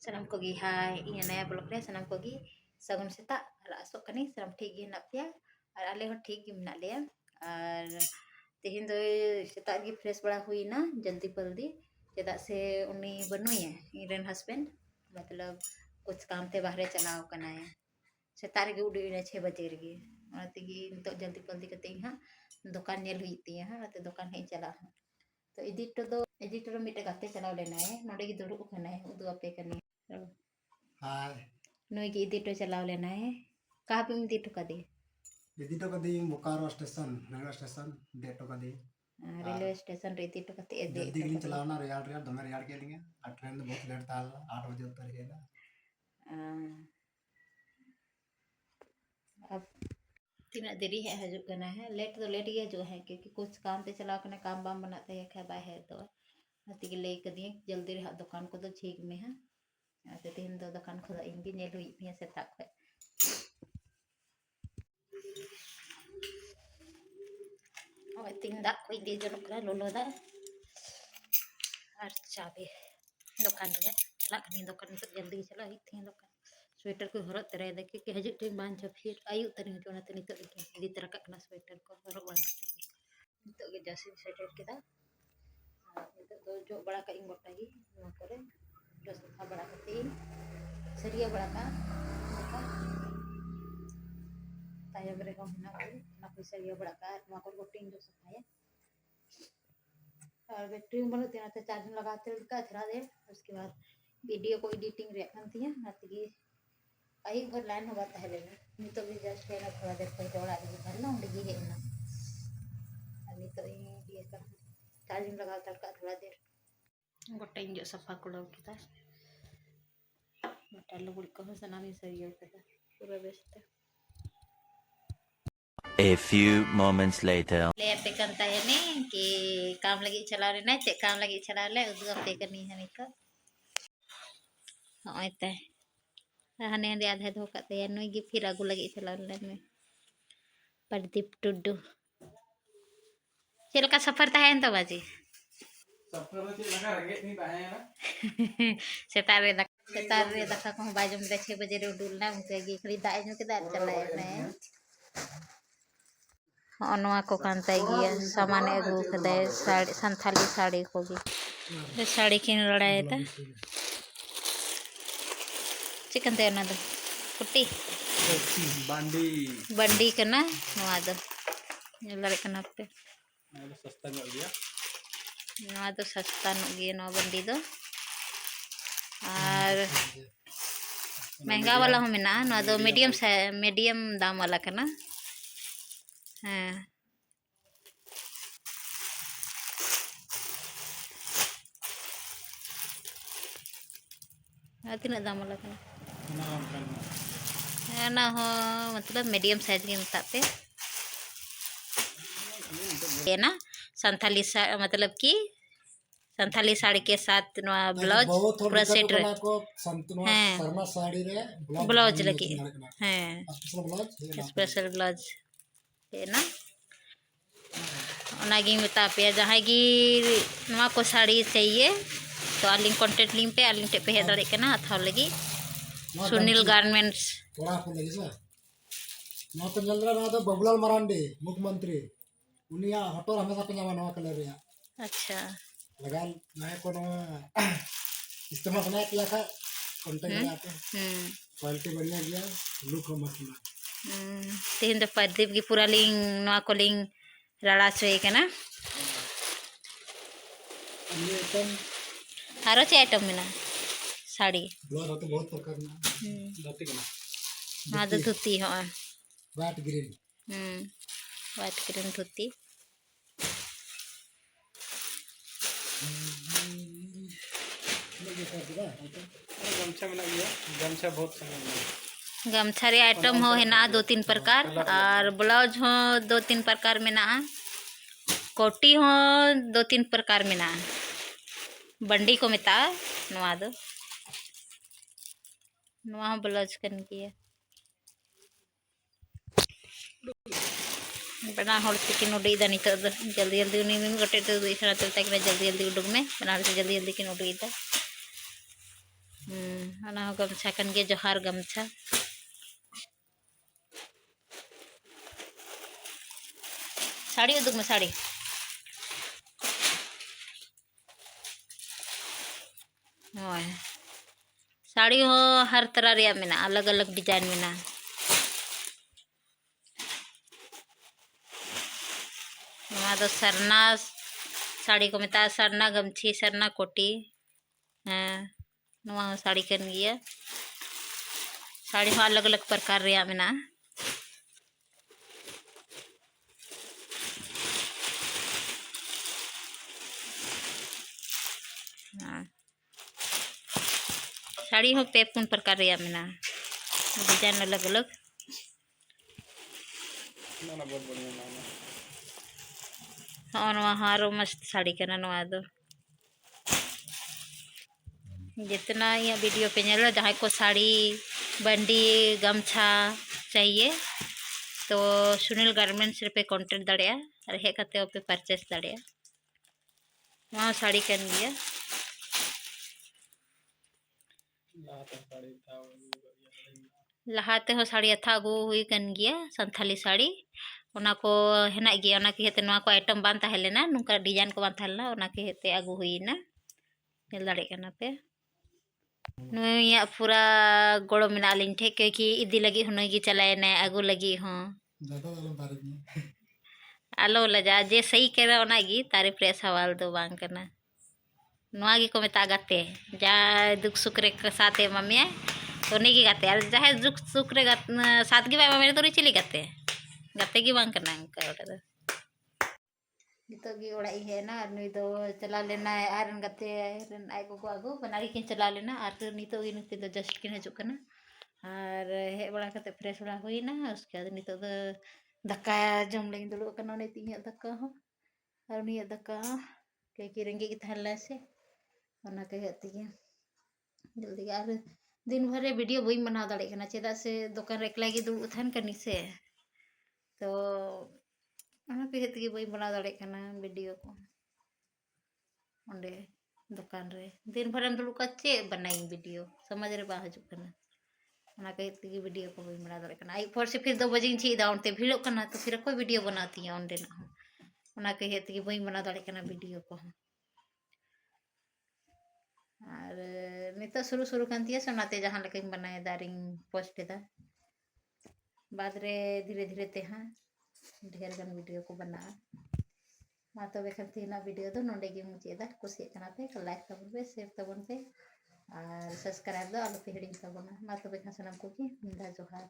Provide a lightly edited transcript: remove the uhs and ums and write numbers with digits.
Sanam ko gi hai inya naya blog re sanam ko gi sagun seta ar asok kani sanam ठीक gi hendak pia ar ale ho ठीक gi menak leya ar tehin do seta gi fresh bड़ा हुई ना जल्दी जल्दी चेदा से उनी बनुया इरेन husband मतलब कुछ काम ते बाहरे चलाव कना है सेता रे उड़ी 6 बजे रे तेगी तो जल्दी जल्दी कते हा दुकान नेल हुई तिया हा ते दुकान हे चला तो एडिटर मिटे गाते चलाव लेना है नोडे की दुड़ुब खाना है उदु अपे कनी हाय नोई की एडिटर चलाव लेना है कहाँ पे इदी टुका दे इदी टुका दे बोकारो स्टेशन रेलवे स्टेशन दे टुका दे रेलवे स्टेशन रे इदी टुका ते जल्दी गिन चलावना रेयाल रेयाल दमे रेयाल के लिए आ ट्रेन बहुत लेट था 8 बजे उतर गया अब तीना देरी है हजु करना है लेट तो लेट गया जो है क्योंकि कुछ काम ते चलाव करना काम बाम बनाते है खा बाय है तो हती ले कदी जल्दी रे दुकान को तो ठीक में है आते तीन दो दुकान खुदा इंगी नेल हुई पिया से तक है और तीन दा कोई दे जनो करा लोलो दा और चाबी दुकान रे चला कनी दुकान तो जल्दी चला ही थी दुकान स्वेटर को हरत तरह देखे कि हजे टाइम बांध छ फिर आयु तने जोना तने तो इदी तरह का स्वेटर को हरत बांध तो के जैसे स्वेटर के दा तो जो बड़ा का इन गोटा ही नो करे जो सफा बड़ा करते सरिया बड़ा का ताया बरे को ना कोई सरिया बड़ा का नो को गोटिंग जो सफाया और बैटरी बनो तेना ते चार्जिंग लगाते का थोड़ा देर उसके बाद वीडियो को एडिटिंग रे खान तिया नाती आई भर लाइन होगा तहले नितो भी जस्ट है ना थोड़ा देर पहले ओड़ा रे भरना उंडी हे ना नितो ये का चार्जिंग लगा तड़का थोड़ा देर गोटा इन जो सफा कुड़ाव किता गोटा लुगड़ी को सनामी सरिया कदा पूरा best A few moments later. ले पे कंता है ने कि काम लगी चला रे ना चे काम लगी चला ले उदु पे करनी है निको होइते हने दे आधे धोका ते नई गी फिर आगु लगी चला ले में प्रदीप टुडू चल का सफर तहन तो बाजी सफर में लगा रगे नहीं ताहे ना सेतारे दाका को बाजम दे 6 बजे रे उडुल ना उनके गी खड़ी दाई नु के दार चला ने अनवा को कांता गिया सामान अगु खदे साड़ी संथाली साड़ी को भी साड़ी किन लड़ाए था चिकन ते ना दो कुट्टी बंडी बंडी कना नवा दो लड़े कना पे सस्ता नो गया नवा तो सस्ता नो गया नवा बंडी दो और महंगा वाला हो मेना नवा दो मीडियम दाम वाला कना हाँ तीना दाम वाला ना हो मतलब मीडियम साइज के मताते ये ना संथाली मतलब कि संथाली साड़ी के साथ ब्लाउज पूरा सेट ब्लाउज लगी स्पेशल ब्लाउज है ना ओनागी बता पे जहाँ की नवा को साड़ी चाहिए तो आलिंग कांटेक्ट लिंक पे आलिंग टे पे हे दड़े कना अथाव लगी सुनील गारमेंट्स थोड़ा को लगी सा ना तो जल रहा ना तो बबुलाल मरांडी मुख्यमंत्री उनिया हटोर हमेशा पे नवा नवा कलर रे अच्छा लगा नया को इस्तेमाल करना किया था कांटेक्ट में आते क्वालिटी बढ़िया गया लुक मस्त ना तीन तो प्रदीप की पूरा लिंग नवा को लिंग राड़ा छे कना ये एकदम हारो चे आइटम में ना साड़ी ब्लाउज तो बहुत प्रकार ना धोती कना हाँ तो धोती हो व्हाइट ग्रीन धोती गमछा में लग गया गमछा बहुत समय गमछा रे आइटम हो है ना 2-3 प्रकार और ब्लाउज हो 2-3 प्रकार में ना कोटी हो 2-3 प्रकार में ना बंडी को मिता नवा दो नवा ब्लाउज कन किया बना होड़ती कि नोडी दा नितो जल्दी जल्दी उनी में गटे तो इशारा चलता कि जल्दी जल्दी उडुग में बना जल्दी जल्दी कि नोडी दा ᱚᱱᱟ ᱦᱚᱸ ᱜᱟᱢᱪᱷᱟ ᱠᱟᱱ ᱜᱮᱭᱟ, ᱡᱚᱦᱟᱨ ᱜᱟᱢᱪᱷᱟ। साड़ी उदुग में साड़ी होय साड़ी हो हर तरह रिया मेना, अलग अलग डिजाइन मेना। नवा दो सरना साड़ी को मेता, सरना गमछी, सरना कोटी। हाँ नवा हो साड़ी कन गिया। साड़ी हो अलग अलग प्रकार रिया मेना। हाँ साड़ी हो 5 प्रकार रिया मेना, डिजाइन अलग अलग। ना ना बहुत बढ़िया ना ना हाँ नवा हारो मस्त साड़ी कना नवा दो। जितना ये वीडियो पे नेला जहाँ को साड़ी बंडी गमछा चाहिए तो सुनील गारमेंट्स पे कांटेक्ट दाड़िया और हे कते पे परचेस दाड़िया। वहाँ साड़ी कन गया लहाते हो साड़ी अथा गो हुई कन गया संथाली साड़ी ओना को हेना गया ओना के हेते नवा को आइटम बान ताहेलेना नुका डिजाइन को बान ताहेला ओना के हेते आगु हुईना नेल दाड़े कना पे। नुया पूरा गोड़ो मेना लिन ठे क्योंकि इदी लगी हुनई की चलाए ने आगु लगी हो ज्यादा वाला तारीफ नहीं आलो लजा जे सही करे ओना गी तारीफ रे सवाल दो बांग कना। नुआ गी को मेता गाते जा दुख सुख रे साथे मम्मी तो नहीं की गाते और चाहे दुख सुख रे साथ गी बाय मम्मी तो चिली गाते गाते की बांग कना अंका ओटा दो नितो गी ओड़ा ही है ना नुई दो चला लेना आरन गाते रन आई को आगु बनारी किन चला लेना आर नितो गी नुते दो जस्ट किन हजू कना और हे बड़ा कते फ्रेश बड़ा हुई ना उसके बाद नितो दो दक्का जम लेंगे दुलु कना ने तिया दक्का हो और निया दक्का के रेंगे की थाला से ओना के हती जल्दी और दिन भर वीडियो बई बनाव दाड़े कना चेदा से दुकान रे एकला गी दुलु थान कनी से तो ओना के हती बई बनाव दाड़े कना वीडियो को ओंडे दुकान रे दिन भर दुलु का चे बनाई वीडियो समझ रे बा हजू कना ओना के हती वीडियो को बई बनाव दाड़े कना आई फोर से फिर 2 बजे छी दा ओंते भिड़ो कना तो फिर कोई वीडियो बनाती है ओंडे ना ओना के हती बई बनाव दाड़े कना वीडियो को और नित शुरू शुरू कांतिया सोनाते जहाँ लेके बनाए दारिंग पोस्ट दा बाद रे धीरे धीरे ते हाँ ढेर गन वीडियो को बना मा तो बेखन तीना वीडियो दो नोंडे गे मुचेदा कुसी कना पे लाइक तबन पे शेयर तबन पे और सब्सक्राइब दो आलो पे हिडिंग तबन मा तो बेखन सनम को की मिला जोहार।